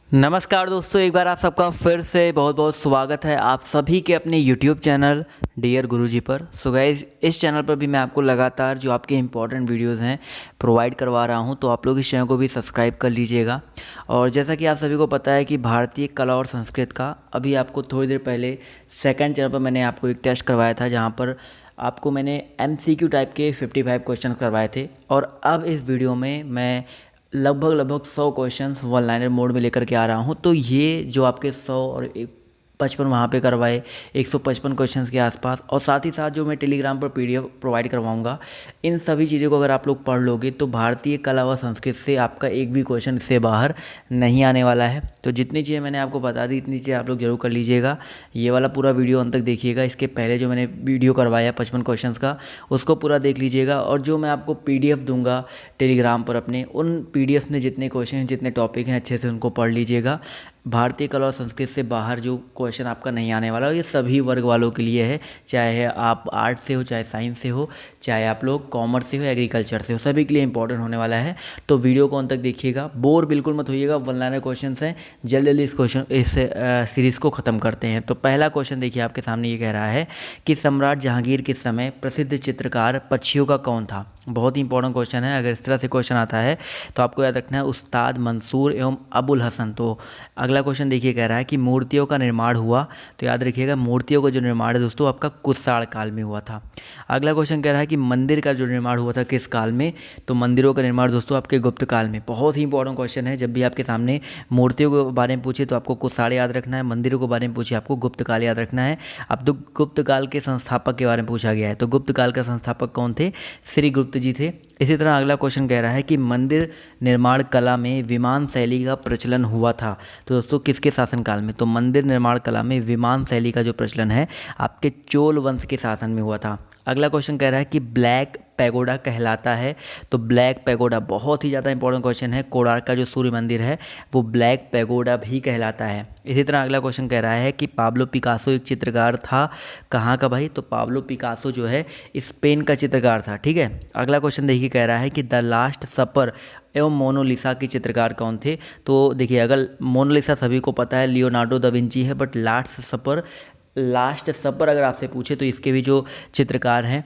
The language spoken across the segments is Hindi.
नमस्कार दोस्तों, एक बार आप सबका फिर से बहुत बहुत स्वागत है आप सभी के अपने YouTube चैनल डियर गुरुजी पर। सो गाइस, इस चैनल पर भी मैं आपको लगातार जो आपके इंपॉर्टेंट वीडियोस हैं प्रोवाइड करवा रहा हूं, तो आप लोग इस चैनल को भी सब्सक्राइब कर लीजिएगा। और जैसा कि आप सभी को पता है कि भारतीय कला और संस्कृत का अभी आपको थोड़ी देर पहले सेकंड चैनल पर मैंने आपको एक टेस्ट करवाया था, जहाँ पर आपको मैंने MCQ टाइप के 55 क्वेश्चन करवाए थे। और अब इस वीडियो में मैं लगभग 100 क्वेश्चंस वन लाइनर मोड में लेकर के आ रहा हूँ। तो ये जो आपके 100 और 55 वहाँ पे करवाए, 155 क्वेश्चंस के आसपास, और साथ ही साथ जो मैं टेलीग्राम पर PDF प्रोवाइड करवाऊँगा, इन सभी चीज़ों को अगर आप लोग पढ़ लोगे तो भारतीय कला व संस्कृत से आपका एक भी क्वेश्चन इससे बाहर नहीं आने वाला है। तो जितनी चीज़ें मैंने आपको बता दी इतनी चीज़ें आप लोग जरूर कर लीजिएगा। ये वाला पूरा वीडियो अंत तक देखिएगा। इसके पहले जो मैंने वीडियो करवाया 55 क्वेश्चंस का, उसको पूरा देख लीजिएगा। और जो मैं आपको PDF दूंगा टेलीग्राम पर अपने, उन PDF में जितने क्वेश्चन हैं, जितने टॉपिक हैं, अच्छे से उनको पढ़ लीजिएगा। भारतीय कला और संस्कृत से बाहर जो क्वेश्चन आपका नहीं आने वाला, ये सभी वर्ग वालों के लिए है, चाहे आप आर्ट से हो, चाहे साइंस से हो, चाहे आप लोग कॉमर्स से हो, एग्रीकल्चर से हो, सभी के लिए इंपॉर्टेंट होने वाला है। तो वीडियो को अंत तक देखिएगा, बोर बिल्कुल मत होइएगा। वन लाइनर क्वेश्चन हैं, जल्दी जल्दी इस सीरीज़ को ख़त्म करते हैं। तो पहला क्वेश्चन देखिए, आपके सामने ये कह रहा है कि सम्राट जहांगीर के समय प्रसिद्ध चित्रकार पक्षियों का कौन था। बहुत ही इंपॉर्टेंट क्वेश्चन है। अगर इस तरह से क्वेश्चन आता है तो आपको याद रखना है उस्ताद मंसूर एवं अबुल हसन। तो अगला क्वेश्चन देखिए, कह रहा है कि मूर्तियों का निर्माण हुआ, तो याद रखिएगा मूर्तियों का जो निर्माण है दोस्तों आपका कुषाण काल में हुआ था। अगला क्वेश्चन कह रहा है कि मंदिर का जो निर्माण हुआ था किस काल में, तो मंदिरों का निर्माण दोस्तों आपके गुप्त काल में। बहुत ही इंपॉर्टेंट क्वेश्चन है। जब भी आपके सामने मूर्तियों के बारे में पूछे तो आपको कुषाण याद रखना है, मंदिरों के बारे में पूछे आपको गुप्त काल याद रखना है। अब तो गुप्त काल के संस्थापक के बारे में पूछा गया है, तो गुप्त काल का संस्थापक कौन थे, श्री गुप्त जी थे। इसी तरह अगला क्वेश्चन कह रहा है कि मंदिर निर्माण कला में विमान शैली का प्रचलन हुआ था, तो दोस्तों किसके शासनकाल में, तो मंदिर निर्माण कला में विमान शैली का जो प्रचलन है आपके चोल वंश के शासन में हुआ था। अगला क्वेश्चन कह रहा है कि ब्लैक पैगोडा कहलाता है, तो ब्लैक पैगोडा बहुत ही ज़्यादा इंपॉर्टेंट क्वेश्चन है। कोणार्क का जो सूर्य मंदिर है वो ब्लैक पैगोडा भी कहलाता है। इसी तरह अगला क्वेश्चन कह रहा है कि पाब्लो पिकासो एक चित्रकार था, कहाँ का भाई, तो पाब्लो पिकासो जो है स्पेन का चित्रकार था। ठीक है। अगला क्वेश्चन देखिए, कह रहा है कि द लास्ट सपर एवं मोनालिसा के चित्रकार कौन थे। तो देखिए, अगर मोनालिसा सभी को पता है लियोनार्डो दा विंची है, बट लास्ट सपर अगर आपसे पूछे तो इसके भी जो चित्रकार हैं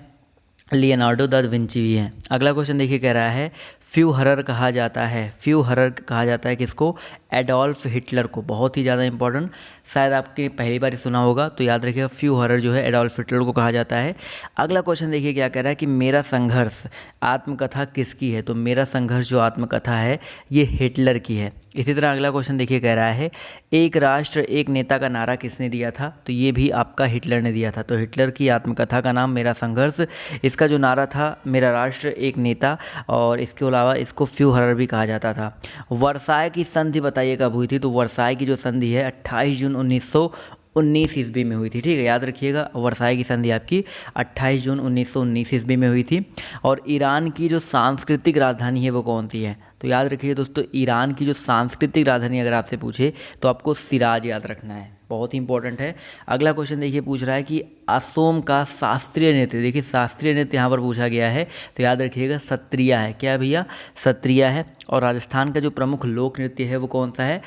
लियोनार्डो दा विंची भी हैं। अगला क्वेश्चन देखिए, कह रहा है फ्यूहरर कहा जाता है, फ्यूहरर कहा जाता है किसको, एडोल्फ हिटलर को। बहुत ही ज़्यादा इंपॉर्टेंट, शायद आपने पहली बार सुना होगा, तो याद रखिएगा फ्यूहरर जो है एडोल्फ हिटलर को कहा जाता है। अगला क्वेश्चन देखिए क्या कह रहा है कि मेरा संघर्ष आत्मकथा किसकी है, तो मेरा संघर्ष जो आत्मकथा है ये हिटलर की है। इसी तरह अगला क्वेश्चन देखिए, कह रहा है एक राष्ट्र एक नेता का नारा किसने दिया था, तो ये भी आपका हिटलर ने दिया था। तो हिटलर की आत्मकथा का नाम मेरा संघर्ष, इसका जो नारा था मेरा राष्ट्र एक नेता, और इसके अलावा इसको फ्यूहरर भी कहा जाता था। वर्साय की संधि बताइए कब हुई थी, तो वर्साय की जो संधि है 28 जून 1919 ईस्वी में हुई थी। ठीक है, याद रखिएगा वर्साय की संधि आपकी 28 जून 1919 ईस्वी में हुई थी। और ईरान की जो सांस्कृतिक राजधानी है वो कौन सी है, तो याद रखिए दोस्तों ईरान की जो सांस्कृतिक राजधानी अगर आपसे पूछे तो आपको सिराज याद रखना है, बहुत ही इंपॉर्टेंट है। अगला क्वेश्चन देखिए, पूछ रहा है कि असोम का शास्त्रीय नृत्य, देखिए शास्त्रीय नृत्य यहाँ पर पूछा गया है, तो याद रखिएगा सत्रिया है। क्या भैया, सत्रिया है। और राजस्थान का जो प्रमुख लोक नृत्य है वो कौन सा है,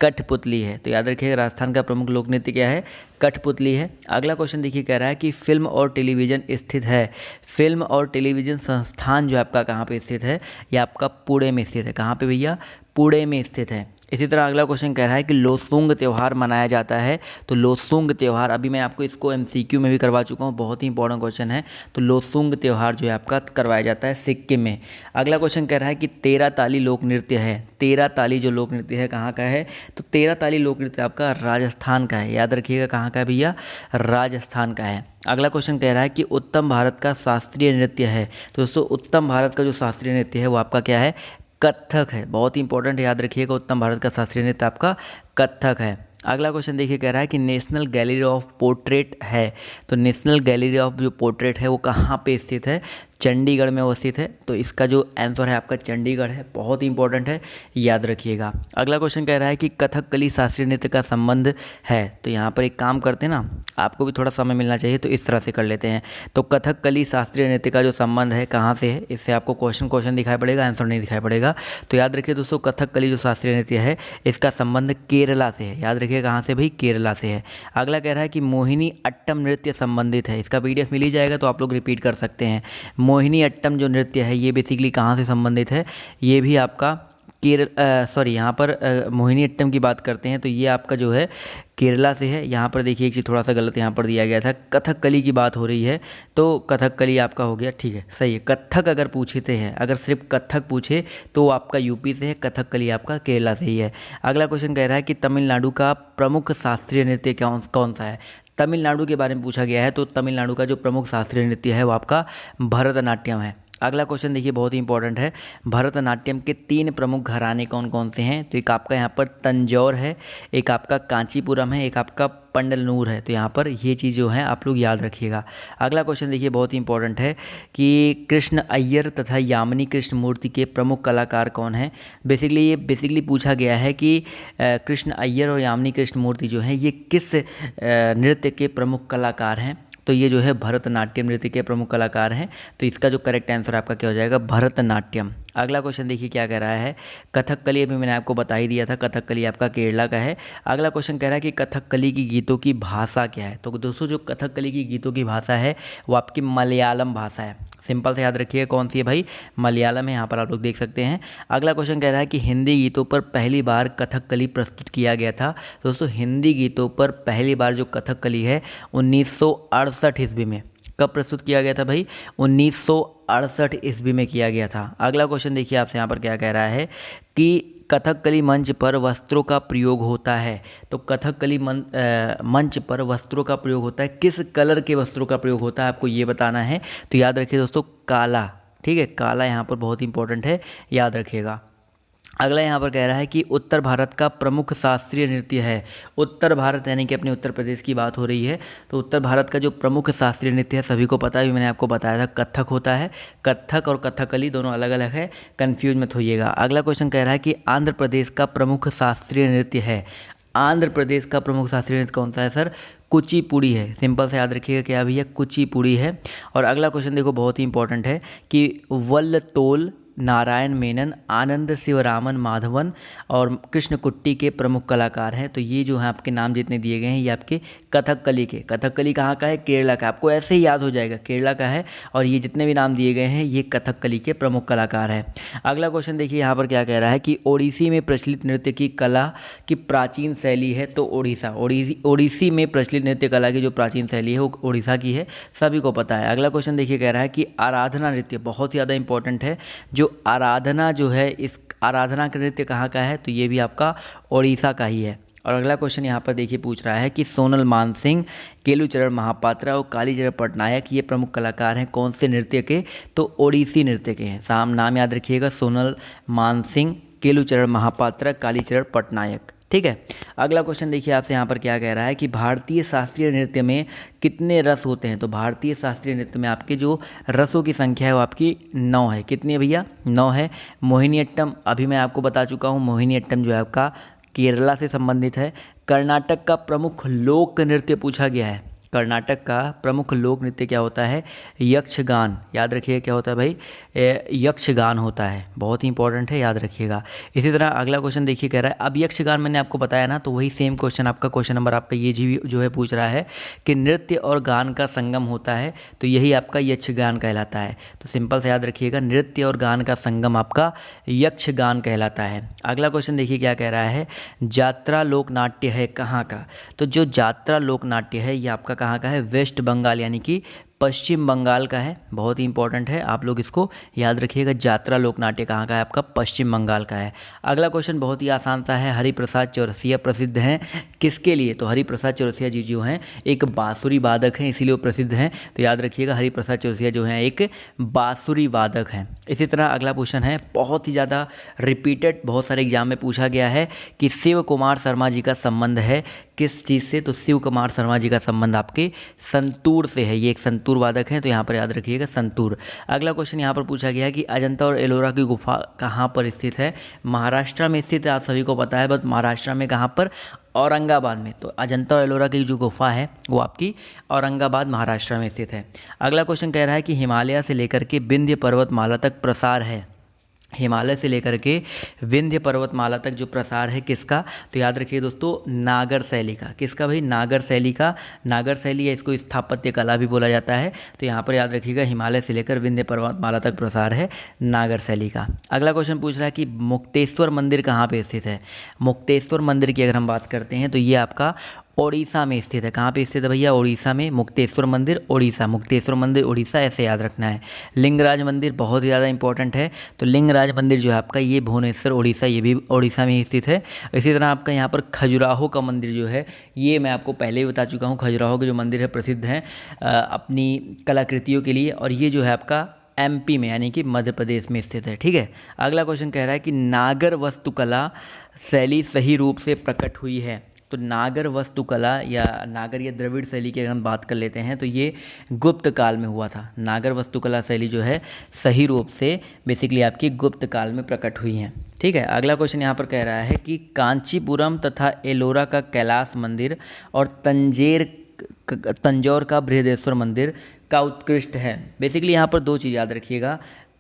कठपुतली है। तो याद रखिएगा राजस्थान का प्रमुख लोक नृत्य क्या है, कठपुतली है। अगला क्वेश्चन देखिए, कह रहा है कि फिल्म और टेलीविज़न स्थित है, फिल्म और टेलीविज़न संस्थान जो आपका कहाँ पे स्थित है, ये आपका पुणे में स्थित है। कहाँ पे भैया, पुणे में स्थित है। इसी तरह अगला क्वेश्चन कह रहा है कि लोसूंग त्यौहार मनाया जाता है, तो लोसूंग त्यौहार अभी मैं आपको इसको MCQ में भी करवा चुका हूँ, बहुत ही इंपॉर्टेंट क्वेश्चन है। तो लोसूंग त्यौहार जो है आपका करवाया जाता है सिक्किम में। अगला क्वेश्चन कह रहा है कि 13 ताली लोक नृत्य है, 13 ताली जो लोक नृत्य है कहाँ का है, तो 13 ताली लोक नृत्य आपका राजस्थान का है। याद रखिएगा कहाँ का है भैया, राजस्थान का है। अगला क्वेश्चन कह रहा है कि उत्तम भारत का शास्त्रीय नृत्य है, तो दोस्तों उत्तम भारत का जो शास्त्रीय नृत्य है वो आपका क्या है, कथक है। बहुत ही इंपॉर्टेंट है, याद रखिएगा उत्तम भारत का शास्त्रीय नृत्य आपका कथक है। अगला क्वेश्चन देखिए, कह रहा है कि नेशनल गैलरी ऑफ पोर्ट्रेट है, तो नेशनल गैलरी ऑफ जो पोर्ट्रेट है वो कहाँ पे स्थित है, चंडीगढ़ में अवस्थित है। तो इसका जो आंसर है आपका चंडीगढ़ है, बहुत ही इंपॉर्टेंट है, याद रखिएगा। अगला क्वेश्चन कह रहा है कि कथकली शास्त्रीय नृत्य का संबंध है। तो यहाँ पर एक काम करते हैं ना, आपको भी थोड़ा समय मिलना चाहिए, तो इस तरह से कर लेते हैं। तो कथकली शास्त्रीय नृत्य का जो संबंध है कहाँ से है, इससे आपको क्वेश्चन दिखाई पड़ेगा, आंसर नहीं दिखाई पड़ेगा। तो याद रखिए दोस्तों, कथकली जो शास्त्रीय नृत्य है इसका संबंध केरला से है। याद रखिए कहाँ से भाई, केरला से है। अगला कह रहा है कि मोहिनी अट्टम नृत्य संबंधित है। इसका PDF मिल ही जाएगा, तो आप लोग रिपीट कर सकते हैं। मोहिनी अट्टम जो नृत्य है ये बेसिकली कहाँ से संबंधित है, ये भी आपका यहाँ पर मोहिनी अट्टम की बात करते हैं तो ये आपका जो है केरला से है। यहाँ पर देखिए एक चीज़ थोड़ा सा गलत यहाँ पर दिया गया था, कथकली की बात हो रही है, तो कथकली आपका हो गया, ठीक है, सही है। कथक अगर पूछते हैं, अगर सिर्फ कथक पूछे तो आपका यूपी से है, कथकली आपका केरला से ही है। अगला क्वेश्चन कह रहा है कि तमिलनाडु का प्रमुख शास्त्रीय नृत्य कौन सा है। तमिलनाडु के बारे में पूछा गया है, तो तमिलनाडु का जो प्रमुख शास्त्रीय नृत्य है वो आपका भरतनाट्यम है। अगला क्वेश्चन देखिए बहुत ही इंपॉर्टेंट है, भरतनाट्यम के 3 प्रमुख घराने कौन कौन से हैं। तो एक आपका यहाँ पर तंजौर है, एक आपका कांचीपुरम है, एक आपका पंडलनूर है। तो यहाँ पर ये चीज़ जो है आप लोग याद रखिएगा। अगला क्वेश्चन देखिए बहुत ही इंपॉर्टेंट है कि कृष्ण अय्यर तथा यामिनी कृष्ण मूर्ति के प्रमुख कलाकार कौन हैं। बेसिकली पूछा गया है कि कृष्ण अय्यर और यामिनी कृष्ण मूर्ति जो हैं ये किस नृत्य के प्रमुख कलाकार हैं। तो ये जो है भरतनाट्यम नृत्य के प्रमुख कलाकार हैं। तो इसका जो करेक्ट आंसर आपका क्या हो जाएगा, भरतनाट्यम। अगला क्वेश्चन देखिए क्या कह रहा है, कथकली अभी मैंने आपको बता ही दिया था, कथकली आपका केरला का है। अगला क्वेश्चन कह रहा है कि कथकली की गीतों की भाषा क्या है। तो दोस्तों जो कथकली की गीतों की भाषा है वो आपकी मलयालम भाषा है। सिंपल से याद रखिए कौन सी है भाई, मलयालम है। यहाँ पर आप लोग देख सकते हैं। अगला क्वेश्चन कह रहा है कि हिंदी गीतों पर पहली बार कथकली प्रस्तुत किया गया था। दोस्तों हिंदी गीतों पर पहली बार जो कथकली है 1968 ईस्वी में। कब प्रस्तुत किया गया था भाई, 1968 ईस्वी में किया गया था। अगला क्वेश्चन देखिए आपसे यहाँ पर क्या कह रहा है कि कथकली मंच पर वस्त्रों का प्रयोग होता है। तो कथकली मंच पर वस्त्रों का प्रयोग होता है, किस कलर के वस्त्रों का प्रयोग होता है आपको ये बताना है। तो याद रखिए दोस्तों काला, ठीक है, काला यहाँ पर बहुत इंपॉर्टेंट है, याद रखिएगा। अगला यहाँ पर कह रहा है कि उत्तर भारत का प्रमुख शास्त्रीय नृत्य है। उत्तर भारत यानी कि अपने उत्तर प्रदेश की बात हो रही है। तो उत्तर भारत का जो प्रमुख शास्त्रीय नृत्य है सभी को पता है, मैंने आपको बताया था कथक होता है। कथक और कथकली दोनों अलग अलग है, कंफ्यूज मत होइएगा। अगला क्वेश्चन कह रहा है कि आंध्र प्रदेश का प्रमुख शास्त्रीय नृत्य है। आंध्र प्रदेश का प्रमुख शास्त्रीय नृत्य कौन सा है सर, कुचिपुड़ी है। सिंपल से याद रखिएगा क्या भैया, कुचिपुड़ी है। और अगला क्वेश्चन देखो बहुत ही इंपॉर्टेंट है कि वल्लतोल नारायण मेनन, आनंद शिवरामन माधवन और कृष्णकुट्टी के प्रमुख कलाकार हैं। तो ये जो है आपके नाम जितने दिए गए हैं ये आपके कथकली के। कथकली कहाँ का है, केरला का, आपको ऐसे ही याद हो जाएगा केरला का है। और ये जितने भी नाम दिए गए हैं ये कथकली के प्रमुख कलाकार हैं। अगला क्वेश्चन देखिए यहाँ पर क्या कह रहा है कि ओडिसी में प्रचलित नृत्य की कला की प्राचीन शैली है। तो ओडिसी में प्रचलित नृत्य कला की जो प्राचीन शैली है वो ओडिशा की है, सभी को पता है। अगला क्वेश्चन देखिए कह रहा है कि आराधना नृत्य बहुत ज़्यादा इंपॉर्टेंट है। जो आराधना जो है, इस आराधना का नृत्य कहाँ का है, तो ये भी आपका ओडिशा का ही है। और अगला क्वेश्चन यहाँ पर देखिए पूछ रहा है कि सोनल मानसिंह, केलुचरण महापात्रा और कालीचरण पटनायक ये प्रमुख कलाकार हैं कौन से नृत्य के, तो ओडिसी नृत्य के हैं। नाम याद रखिएगा, सोनल मानसिंह, केलुचरण महापात्रा, कालीचरण पटनायक, ठीक है। अगला क्वेश्चन देखिए आपसे यहाँ पर क्या कह रहा है कि भारतीय शास्त्रीय नृत्य में कितने रस होते हैं। तो भारतीय शास्त्रीय नृत्य में आपके जो रसों की संख्या है वो आपकी 9 है। कितनी है भैया, 9 है। मोहिनीअट्टम अभी मैं आपको बता चुका हूँ, मोहिनीअट्टम जो है आपका केरला से संबंधित है। कर्नाटक का प्रमुख लोक नृत्य पूछा गया है। कर्नाटक का प्रमुख लोक नृत्य क्या होता है, यक्षगान। याद रखिए क्या होता है भाई, यक्षगान होता है, बहुत ही इंपॉर्टेंट है, याद रखिएगा। इसी तरह अगला क्वेश्चन देखिए कह रहा है, अब यक्षगान मैंने आपको बताया ना, तो वही सेम क्वेश्चन आपका क्वेश्चन नंबर आपका ये जो है पूछ रहा है कि नृत्य और गान का संगम होता है, तो यही आपका यक्षगान कहलाता है। तो सिंपल से याद रखिएगा, नृत्य और गान का संगम आपका यक्षगान कहलाता है। अगला क्वेश्चन देखिए क्या कह रहा है, यात्रा लोक नाट्य है कहाँ का। तो जो यात्रा लोक नाट्य है ये आपका कहाँ का है, वेस्ट बंगाल यानी कि पश्चिम बंगाल का है। बहुत ही इंपॉर्टेंट है, आप लोग इसको याद रखिएगा। यात्रा लोकनाट्य कहाँ का है, आपका पश्चिम बंगाल का है। अगला क्वेश्चन बहुत ही आसान सा है, हरिप्रसाद चौरसिया प्रसिद्ध हैं किसके लिए। तो हरिप्रसाद चौरसिया जी जो हैं एक बांसुरी वादक हैं, इसीलिए वो प्रसिद्ध हैं। तो याद रखिएगा हरिप्रसाद चौरसिया जो हैं एक बांसुरी वादक हैं। इसी तरह अगला क्वेश्चन है, बहुत ही ज़्यादा रिपीटेड, बहुत सारे एग्जाम में पूछा गया है कि शिव कुमार शर्मा जी का संबंध है किस चीज़ से? तो शिव कुमार शर्मा जी का संबंध आपके संतूर से है। ये एक संतूर वादक हैं, तो यहाँ पर याद रखिएगा संतूर। अगला क्वेश्चन यहाँ पर पूछा गया है कि अजंता और एलोरा की गुफा कहाँ पर स्थित है? महाराष्ट्र में स्थित है, आप सभी को पता है, बट महाराष्ट्र में कहाँ पर? औरंगाबाद में। तो अजंता और एलोरा की जो गुफा है वो आपकी औरंगाबाद महाराष्ट्र में स्थित है। अगला क्वेश्चन कह रहा है कि हिमालय से लेकर के विंध्य पर्वतमाला तक प्रसार है। हिमालय से लेकर के विंध्य पर्वतमाला तक जो प्रसार है किसका? तो याद रखिए दोस्तों, नागर शैली का। किसका भाई? नागर शैली का। नागर शैली है, इसको स्थापत्य कला भी बोला जाता है। तो यहाँ पर याद रखिएगा, हिमालय से लेकर विंध्य पर्वतमाला तक प्रसार है नागर शैली का। अगला क्वेश्चन पूछ रहा है कि मुक्तेश्वर मंदिर कहाँ पे स्थित है? मुक्तेश्वर मंदिर की अगर हम बात करते हैं तो ये आपका ओडिशा में स्थित है। कहाँ पे स्थित है भैया? ओडिशा में। मुक्तेश्वर मंदिर ओडिशा, मुक्तेश्वर मंदिर ओडिशा, ऐसे याद रखना है। लिंगराज मंदिर बहुत ही ज़्यादा इंपॉर्टेंट है। तो लिंगराज मंदिर जो है आपका ये भुवनेश्वर ओडिशा, ये भी ओडिशा में ही स्थित है। इसी तरह आपका यहाँ पर खजुराहो का मंदिर जो है, ये मैं आपको पहले ही बता चुका हूँ। खजुराहो के जो मंदिर है प्रसिद्ध हैं अपनी कलाकृतियों के लिए, और ये जो है आपका एमपी में यानी कि मध्य प्रदेश में स्थित है। ठीक है। अगला क्वेश्चन कह रहा है कि नागर वास्तुकला शैली सही रूप से प्रकट हुई है। तो नागर वास्तुकला या नागर या द्रविड़ शैली की अगर हम बात कर लेते हैं तो ये गुप्त काल में हुआ था। नागर वास्तुकला शैली जो है सही रूप से बेसिकली आपकी गुप्त काल में प्रकट हुई है। ठीक है। अगला क्वेश्चन यहाँ पर कह रहा है कि कांचीपुरम तथा एलोरा का कैलाश मंदिर और तंजौर का बृहदेश्वर मंदिर का उत्कृष्ट है। बेसिकली यहाँ पर दो चीज़ याद रखिएगा,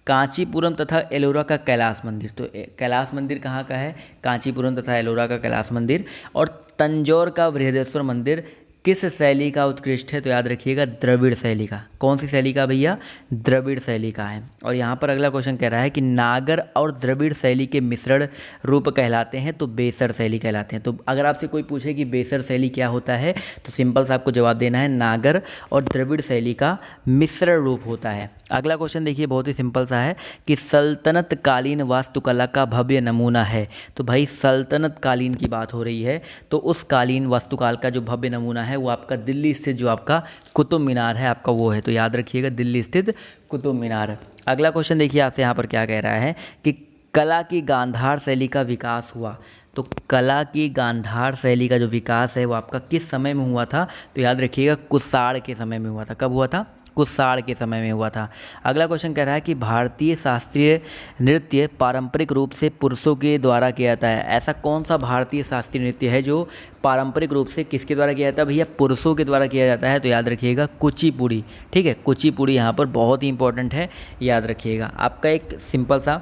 कांचीपुरम तथा एलोरा का कैलाश मंदिर। तो कैलाश मंदिर कहाँ का है? कांचीपुरम तथा एलोरा का कैलाश मंदिर। और तंजौर का बृहदेश्वर मंदिर किस शैली का उत्कृष्ट है? तो याद रखिएगा, द्रविड़ शैली का। कौन सी शैली का भैया? द्रविड़ शैली का है। और यहाँ पर अगला क्वेश्चन कह रहा है कि नागर और द्रविड़ शैली के मिश्रण रूप कहलाते हैं तो बेसर शैली कहलाते हैं। तो अगर आपसे कोई पूछे कि बेसर शैली क्या होता है तो सिंपल सा आपको जवाब देना है, नागर और द्रविड़ शैली का मिश्रण रूप होता है। अगला क्वेश्चन देखिए, बहुत ही सिंपल सा है कि सल्तनत कालीन वास्तुकला का भव्य नमूना है। तो भाई सल्तनत कालीन की बात हो रही है, तो उस कालीन वास्तुकाल का जो भव्य नमूना है वो आपका दिल्ली स्थित जो आपका कुतुब मीनार है आपका वो है। तो याद रखिएगा, दिल्ली स्थित कुतुब मीनार। अगला क्वेश्चन देखिए आपसे यहाँ पर क्या कह रहा है कि कला की गांधार शैली का विकास हुआ। तो कला की गांधार शैली का जो विकास है वो आपका किस समय में हुआ था? तो याद रखिएगा, कुषाण के समय में हुआ था। कब हुआ था? कुषाण के समय में हुआ था। अगला क्वेश्चन कह रहा है कि भारतीय शास्त्रीय नृत्य पारंपरिक रूप से पुरुषों के द्वारा किया जाता है। ऐसा कौन सा भारतीय शास्त्रीय नृत्य है जो पारंपरिक रूप से किसके द्वारा किया जाता है? भैया पुरुषों के द्वारा किया जाता है। तो याद रखिएगा, कुचिपुड़ी। ठीक है, कुचिपुड़ी यहाँ पर बहुत ही इंपॉर्टेंट है, याद रखिएगा। आपका एक सिंपल सा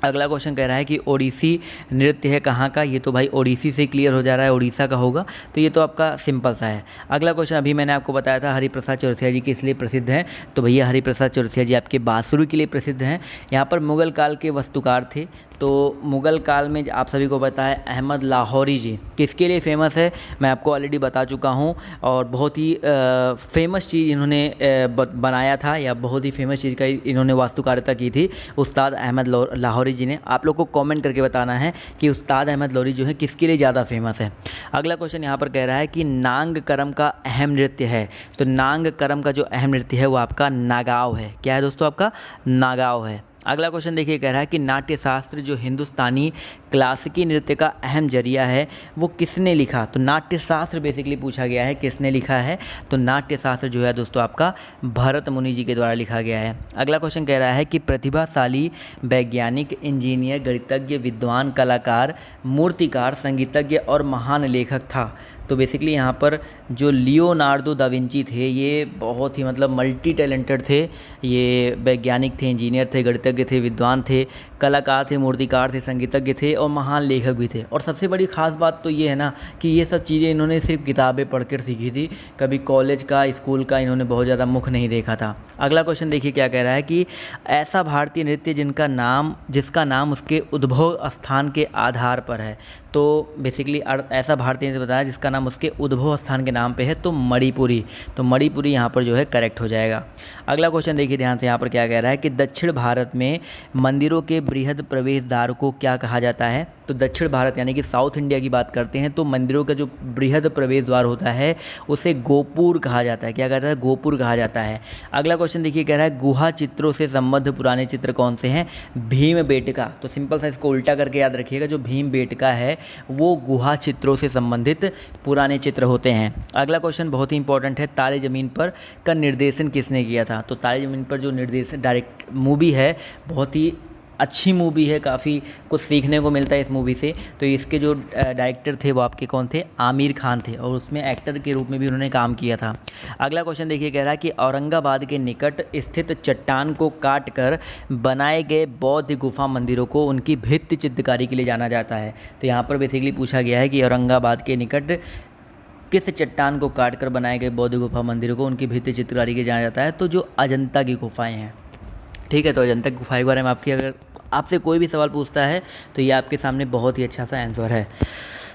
अगला क्वेश्चन कह रहा है कि ओडिसी नृत्य है कहाँ का? ये तो भाई ओडिसी से क्लियर हो जा रहा है, उड़ीसा का होगा। तो ये तो आपका सिंपल सा है। अगला क्वेश्चन अभी मैंने आपको बताया था, हरिप्रसाद चौरसिया जी किस लिए प्रसिद्ध हैं? तो भैया हरिप्रसाद चौरसिया जी आपके बांसुरी के लिए प्रसिद्ध हैं। यहाँ पर मुगल काल के वास्तुकार थे। तो मुगल काल में आप सभी को पता है अहमद लाहौरी जी किसके लिए फेमस है? मैं आपको ऑलरेडी बता चुका हूँ। और बहुत ही फेमस चीज़ इन्होंने बनाया था, या बहुत ही फेमस चीज़ का इन्होंने वास्तुकारिता की थी उस्ताद अहमद लाहौरी जी ने। आप लोग को कमेंट करके बताना है कि उस्ताद अहमद लाहौरी जो है किसके लिए ज़्यादा फेमस है। अगला क्वेश्चन यहाँ पर कह रहा है कि नांग करम का अहम नृत्य है। तो नांग करम का जो अहम नृत्य है वो आपका नागाव है। क्या है दोस्तों? आपका नागाव है। अगला क्वेश्चन देखिए, कह रहा है कि नाट्यशास्त्र जो हिंदुस्तानी क्लासिकी नृत्य का अहम जरिया है वो किसने लिखा? तो नाट्यशास्त्र बेसिकली पूछा गया है, किसने लिखा है? तो नाट्यशास्त्र जो है दोस्तों आपका भरत मुनि जी के द्वारा लिखा गया है। अगला क्वेश्चन कह रहा है कि प्रतिभाशाली वैज्ञानिक, इंजीनियर, गणितज्ञ, विद्वान, कलाकार, मूर्तिकार, संगीतज्ञ और महान लेखक था। तो बेसिकली यहाँ पर जो लियोनार्डो दा विंची थे ये बहुत ही मतलब मल्टी टैलेंटेड थे। ये वैज्ञानिक थे, इंजीनियर थे, गणितज्ञ थे, विद्वान थे, कलाकार थे, मूर्तिकार थे, संगीतज्ञ थे और महान लेखक भी थे। और सबसे बड़ी ख़ास बात तो ये है ना कि ये सब चीज़ें इन्होंने सिर्फ किताबें पढ़कर सीखी थी, कभी कॉलेज का, स्कूल का इन्होंने बहुत ज़्यादा मुख नहीं देखा था। अगला क्वेश्चन देखिए क्या कह रहा है कि ऐसा भारतीय नृत्य जिसका नाम उसके उद्भव स्थान के आधार पर है। तो बेसिकली ऐसा भारतीय नृत्य बताया जिसका नाम उसके उद्भव स्थान के नाम पे है, तो मणिपुरी। तो मणिपुरी यहाँ पर जो है करेक्ट हो जाएगा। अगला क्वेश्चन देखिए ध्यान से, यहाँ पर क्या कह रहा है कि दक्षिण भारत में मंदिरों के बृहद प्रवेश द्वार को क्या कहा जाता है? तो तो दक्षिण भारत यानी कि साउथ इंडिया की बात करते हैं तो मंदिरों का जो बृहद प्रवेश द्वार होता है उसे गोपुर कहा जाता है। क्या कहता है? गोपुर कहा जाता है। अगला क्वेश्चन देखिए, कह रहा है गुहा चित्रों से संबद्ध पुराने चित्र कौन से हैं? भीमबेटका। तो सिंपल सा इसको उल्टा करके याद रखिएगा, जो भीमबेटका है वो गुहा चित्रों से संबंधित पुराने चित्र होते हैं। अगला क्वेश्चन बहुत ही इंपॉर्टेंट है, तारे ज़मीन पर का निर्देशन किसने किया था? तो तारे ज़मीन पर जो निर्देशन डायरेक्ट मूवी है, बहुत ही अच्छी मूवी है, काफ़ी कुछ सीखने को मिलता है इस मूवी से। तो इसके जो डायरेक्टर थे वो आपके कौन थे? आमिर खान थे, और उसमें एक्टर के रूप में भी उन्होंने काम किया था। अगला क्वेश्चन देखिए, कह रहा है कि औरंगाबाद के निकट स्थित चट्टान को काट कर बनाए गए बौद्ध गुफा मंदिरों को उनकी भित्ति चित्रकारी के लिए जाना जाता है। तो यहाँ पर बेसिकली पूछा गया है कि औरंगाबाद के निकट किस चट्टान को काट कर बनाए गए बौद्ध गुफा मंदिरों को उनकी भित्ति चित्रकारी के लिए जाना जाता है? तो जो अजंता की गुफाएँ हैं, ठीक है। तो अजंता की गुफाएं के बारे में अगर आपसे कोई भी सवाल पूछता है तो ये आपके सामने बहुत ही अच्छा सा आंसर है।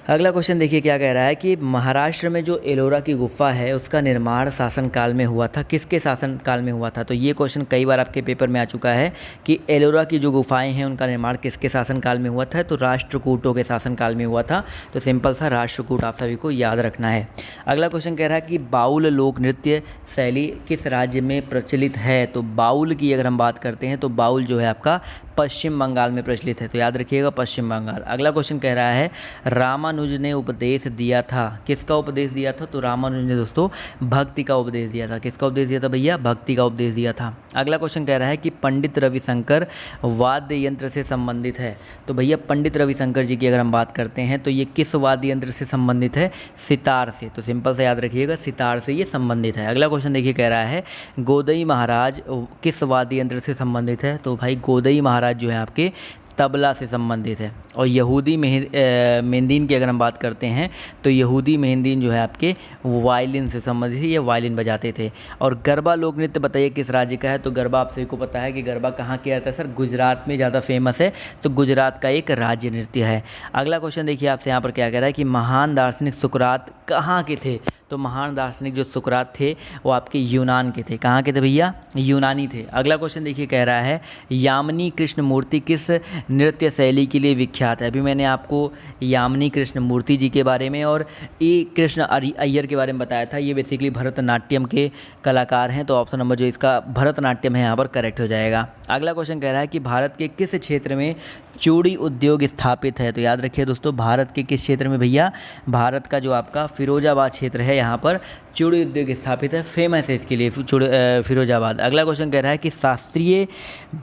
अगला क्वेश्चन देखिए, क्या कह रहा है कि महाराष्ट्र में जो एलोरा की गुफा है उसका निर्माण शासनकाल में हुआ था, किसके शासनकाल में हुआ था? तो ये क्वेश्चन कई बार आपके पेपर में आ चुका है कि एलोरा की जो गुफाएं हैं उनका निर्माण किसके शासनकाल में हुआ था? तो राष्ट्रकूटों के शासनकाल में हुआ था। तो सिंपल सा राष्ट्रकूट आप सभी को याद रखना है। अगला क्वेश्चन कह रहा है कि बाउल लोक नृत्य शैली किस राज्य में प्रचलित है? तो बाउल की अगर हम बात करते हैं तो बाउल जो है आपका पश्चिम बंगाल में प्रचलित है, तो याद रखिएगा पश्चिम बंगाल। अगला क्वेश्चन कह रहा है रामानुज ने उपदेश दिया था, किसका उपदेश दिया था? तो रामानुज ने दोस्तों भक्ति का उपदेश दिया था। किसका उपदेश दिया था भैया? भक्ति का उपदेश दिया था। अगला क्वेश्चन कह रहा है कि पंडित रविशंकर वाद्य यंत्र से संबंधित है। तो भैया पंडित रविशंकर जी की अगर हम बात करते हैं तो ये किस वाद्य यंत्र से संबंधित है? सितार से। तो सिंपल से याद रखिएगा सितार से ये संबंधित है। अगला क्वेश्चन देखिए, कह रहा है गोदई महाराज किस वाद्य यंत्र से संबंधित है? तो भाई गोदई महाराज जो है आपके तबला से संबंधित है। और यहूदी मेहंदीन की अगर हम बात करते हैं तो यहूदी मेहंदीन जो है आपके वायलिन से संबंधित है, ये वायलिन बजाते थे। और गरबा लोक नृत्य बताइए किस राज्य का है? तो गरबा आप सभी को पता है कि गरबा कहाँ किया जाता है सर? गुजरात में ज़्यादा फेमस है, तो गुजरात का एक राज्य नृत्य है। अगला क्वेश्चन देखिए आपसे यहाँ पर क्या कह रहा है कि महान दार्शनिक सुकरात कहाँ के थे? तो महान दार्शनिक जो सुकरात थे वो आपके यूनान के थे। कहाँ के थे भैया? यूनानी थे। अगला क्वेश्चन देखिए, कह रहा है यामिनी कृष्ण मूर्ति किस नृत्य शैली के लिए विख्यात है? अभी मैंने आपको यामिनी कृष्ण मूर्ति जी के बारे में और ई कृष्ण अय्यर के बारे में बताया था। ये बेसिकली भरतनाट्यम के कलाकार हैं, तो ऑप्शन नंबर जो इसका भरतनाट्यम है यहाँ पर करेक्ट हो जाएगा। अगला क्वेश्चन कह रहा है कि भारत के किस क्षेत्र में चूड़ी उद्योग स्थापित है? तो याद रखिए दोस्तों भारत के किस क्षेत्र में भैया? भारत का जो आपका फिरोजाबाद क्षेत्र है यहाँ पर चूड़ी उद्योग स्थापित है, फेमस है इसके लिए फिरोजाबाद। अगला क्वेश्चन कह रहा है कि शास्त्रीय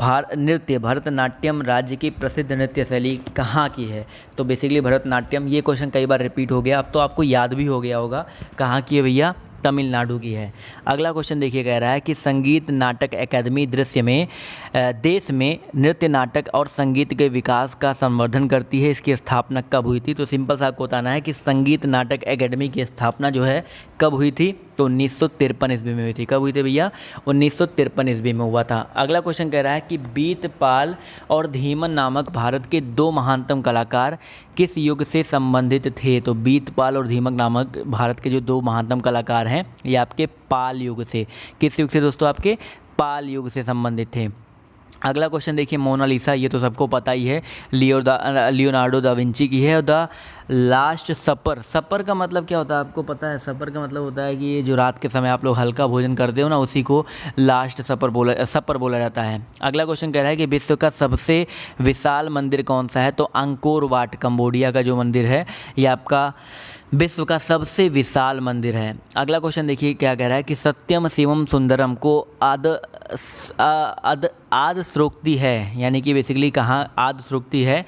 नृत्य भरतनाट्यम राज्य की प्रसिद्ध नृत्य शैली कहाँ की है? तो बेसिकली भरतनाट्यम, ये क्वेश्चन कई बार रिपीट हो गया, अब तो आपको याद भी हो गया होगा। कहाँ की है भैया? तमिलनाडु की है। अगला क्वेश्चन देखिए, कह रहा है कि संगीत नाटक अकादमी देश में नृत्य नाटक और संगीत के विकास का संवर्धन करती है, इसकी स्थापना कब हुई थी? तो सिंपल सा आपको बताना है कि संगीत नाटक अकादमी की स्थापना जो है कब हुई थी? तो 1953 ईस्वी में हुई थी। कब हुई थी भैया? 1953 ईस्वी में हुआ था। अगला क्वेश्चन कह रहा है कि बीतपाल और धीमन नामक भारत के दो महानतम कलाकार किस युग से संबंधित थे? तो बीतपाल और धीमक नामक भारत के जो दो महानतम कलाकार हैं ये आपके पाल युग से, किस युग से दोस्तों? आपके पाल युग से संबंधित थे। अगला क्वेश्चन देखिए, मोनालिसा, ये तो सबको पता ही है, लियोनार्डो दा विंची की है। और द लास्ट सपर, सपर का मतलब क्या होता है आपको पता है? सपर का मतलब होता है कि ये जो रात के समय आप लोग हल्का भोजन करते हो ना, उसी को लास्ट सपर बोला जाता है। अगला क्वेश्चन कह रहा है कि विश्व का सबसे विशाल मंदिर कौन सा है? तो अंकोर वाट, कंबोडिया का जो मंदिर है ये आपका विश्व का सबसे विशाल मंदिर है। अगला क्वेश्चन देखिए क्या कह रहा है कि सत्यम शिवम सुंदरम को आद श्रोक्ति है, यानी कि बेसिकली कहाँ आद श्रोक्ति है?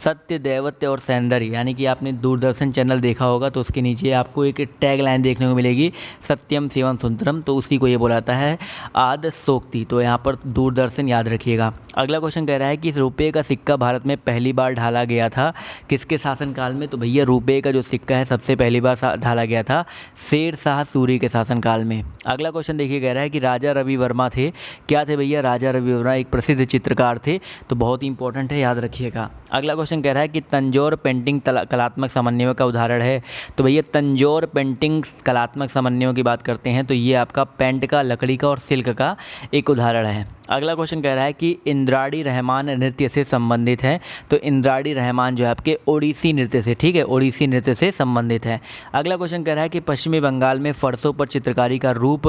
सत्य, दैवत्य और सौंदर्य, यानी कि आपने दूरदर्शन चैनल देखा होगा तो उसके नीचे आपको एक टैग लाइन देखने को मिलेगी, सत्यम शिवम सुंदरम, तो उसी को ये बोला जाता है आद श्रोक्ति। तो यहाँ पर दूरदर्शन याद रखिएगा। अगला क्वेश्चन कह रहा है कि रुपये का सिक्का भारत में पहली बार ढाला गया था किसके शासनकाल में? तो भैया रुपये का जो सिक्का है सबसे पहली बार ढाला गया था शेर शाह सूरी के शासनकाल में। अगला क्वेश्चन देखिए कह रहा है कि राजा रवि वर्मा थे, क्या थे भैया? राजा रवि वर्मा एक प्रसिद्ध चित्रकार थे, तो बहुत ही इंपॉर्टेंट है, याद रखिएगा। अगला क्वेश्चन कह रहा है कि तंजौर पेंटिंग कलात्मक समन्वय का उदाहरण है। तो भैया तंजौर पेंटिंग कलात्मक समन्वयों की बात करते हैं तो ये आपका पेंट का, लकड़ी का और सिल्क का एक उदाहरण है। अगला क्वेश्चन कह रहा है कि इंद्राणी रहमान नृत्य से संबंधित है। तो इंद्राणी रहमान जो है आपके ओडिसी नृत्य से, ठीक है, ओडिसी नृत्य से संबंधित है। अगला क्वेश्चन कह रहा है कि पश्चिमी बंगाल में फरसों पर चित्रकारी का रूप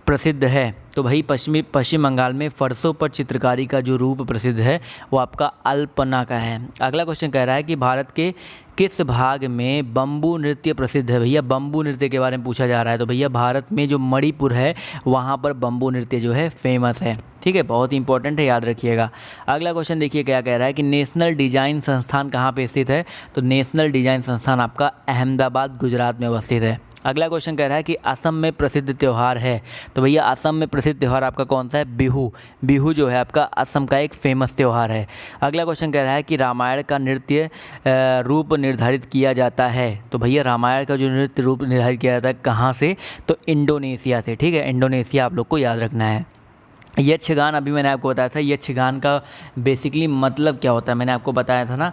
प्रसिद्ध है। तो भाई पश्चिम बंगाल में फरसों पर चित्रकारी का जो रूप प्रसिद्ध है वो आपका अल्पना का है। अगला क्वेश्चन कह रहा है कि भारत के किस भाग में बम्बू नृत्य प्रसिद्ध है। भैया बम्बू नृत्य के बारे में पूछा जा रहा है। तो भैया भारत में जो मणिपुर है वहाँ पर बम्बू नृत्य जो है फेमस है, ठीक है, बहुत इंपॉर्टेंट है, याद रखिएगा। अगला क्वेश्चन देखिए क्या कह रहा है कि नेशनल डिज़ाइन संस्थान कहाँ पे स्थित है। तो नेशनल डिज़ाइन संस्थान आपका अहमदाबाद गुजरात में अवस्थित है। अगला क्वेश्चन कह रहा है कि असम में प्रसिद्ध त्यौहार है। तो भैया असम में प्रसिद्ध त्यौहार आपका कौन सा है, बिहू। बिहू जो है आपका असम का एक फेमस त्यौहार है। अगला क्वेश्चन कह रहा है कि रामायण का नृत्य रूप निर्धारित किया जाता है। तो भैया रामायण का जो नृत्य रूप निर्धारित किया जाता है कहाँ से, तो इंडोनेशिया से, ठीक है, इंडोनेशिया आप लोग को याद रखना है। यक्षगान अभी मैंने आपको बताया था, यक्षगान का बेसिकली मतलब क्या होता है, मैंने आपको बताया था ना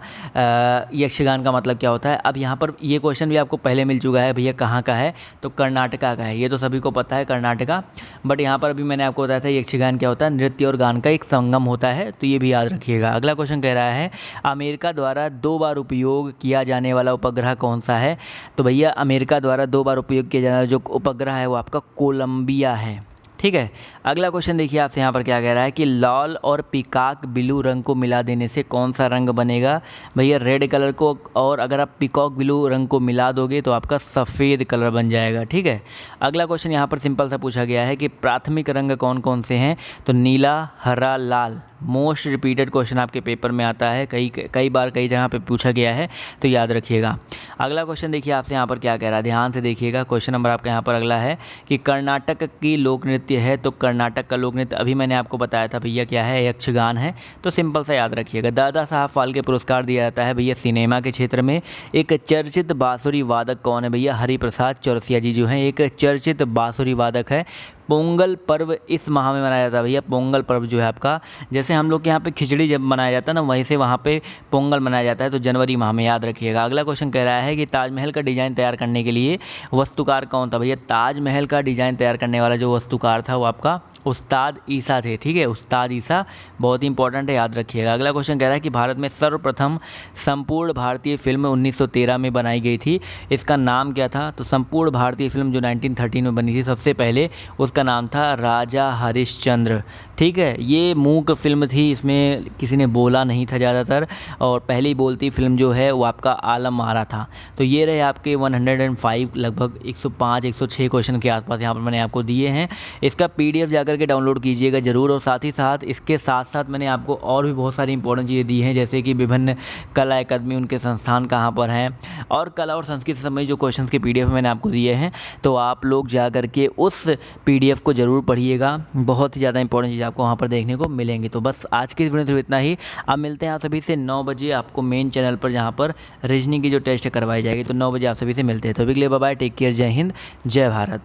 यक्षगान का मतलब क्या होता है। अब यहाँ पर ये क्वेश्चन भी आपको पहले मिल चुका है, भैया कहाँ का है, तो कर्नाटका का है, ये तो सभी को पता है कर्नाटका। बट यहाँ पर अभी मैंने आपको बताया था यक्षगान क्या होता है, नृत्य और गान का एक संगम होता है, तो ये भी याद रखिएगा। अगला क्वेश्चन कह रहा है अमेरिका द्वारा 2 बार उपयोग किया जाने वाला उपग्रह कौन सा है। तो भैया अमेरिका द्वारा 2 बार उपयोग किया जाने वाला जो उपग्रह है वो आपका कोलंबिया है, ठीक है। अगला क्वेश्चन देखिए आपसे यहाँ पर क्या कह रहा है कि लाल और पीकॉक ब्लू रंग को मिला देने से कौन सा रंग बनेगा। भैया रेड कलर को, और अगर आप पीकॉक ब्लू रंग को मिला दोगे तो आपका सफ़ेद कलर बन जाएगा, ठीक है। अगला क्वेश्चन यहाँ पर सिंपल सा पूछा गया है कि प्राथमिक रंग कौन कौन से हैं। तो नीला, हरा, लाल। मोस्ट रिपीटेड क्वेश्चन आपके पेपर में आता है, कई बार कई जगह पे पूछा गया है, तो याद रखिएगा। अगला क्वेश्चन देखिए आपसे यहाँ पर क्या कह रहा है, ध्यान से देखिएगा। क्वेश्चन नंबर आपका यहाँ पर अगला है कि कर्नाटक की लोक नृत्य है। तो कर्नाटक का लोक नृत्य अभी मैंने आपको बताया था भैया क्या है, यक्षगान है, तो सिंपल सा याद रखिएगा। दादा साहब फाल्के पुरस्कार दिया जाता है भैया सिनेमा के क्षेत्र में। एक चर्चित बाँसुरी वादक कौन है भैया, हरिप्रसाद चौरसिया जी जो हैं एक चर्चित बाँसुरी वादक है। पोंगल पर्व इस माह में मनाया जाता है भैया। पोंगल पर्व जो है आपका, जैसे हम लोग के यहाँ पे खिचड़ी जब मनाया जाता है ना, वहीं से वहाँ पे पोंगल मनाया जाता है, तो जनवरी माह में, याद रखिएगा। अगला क्वेश्चन कह रहा है कि ताजमहल का डिज़ाइन तैयार करने के लिए वास्तुकार कौन था। भैया ताजमहल का डिज़ाइन तैयार करने वाला जो वास्तुकार था वो आपका उस्ताद ईसा थे, ठीक है, उस्ताद ईसा, बहुत इंपॉर्टेंट है, याद रखिएगा। अगला क्वेश्चन कह रहा है कि भारत में सर्वप्रथम संपूर्ण भारतीय फिल्म 1913 में बनाई गई थी, इसका नाम क्या था। तो संपूर्ण भारतीय फिल्म जो 1913 में बनी थी सबसे पहले, उसका नाम था राजा हरिश्चंद्र, ठीक है। ये मूक फिल्म थी, इसमें किसी ने बोला नहीं था ज़्यादातर, और पहली बोलती फिल्म जो है वो आपका आलम आरा था। तो ये रहे आपके 105 लगभग 105-106 क्वेश्चन के आसपास यहाँ पर मैंने आपको दिए हैं। इसका PDF जाकर के डाउनलोड कीजिएगा ज़रूर। और साथ ही साथ इसके साथ साथ मैंने आपको और भी बहुत सारी इंपॉर्टेंट चीज़ें दी हैं, जैसे कि विभिन्न कला अकादमी, उनके संस्थान कहाँ पर हैं, और कला और संस्कृति से संबंधित जो क्वेश्चंस के PDF मैंने आपको दिए हैं, तो आप लोग जा कर के उस PDF को ज़रूर पढ़िएगा, बहुत ही ज़्यादा इंपॉर्टेंट चीज़ आपको वहाँ पर देखने को मिलेंगी। तो बस आज की वीडियो में इतना ही। अब मिलते हैं आप सभी से 9 बजे आपको मेन चैनल पर, जहाँ पर रीजनिंग की जो टेस्ट करवाई जाएगी, तो 9 बजे आप सभी से मिलते हैं। तो अभी के लिए बाय बाय, टेक केयर, जय हिंद, जय भारत।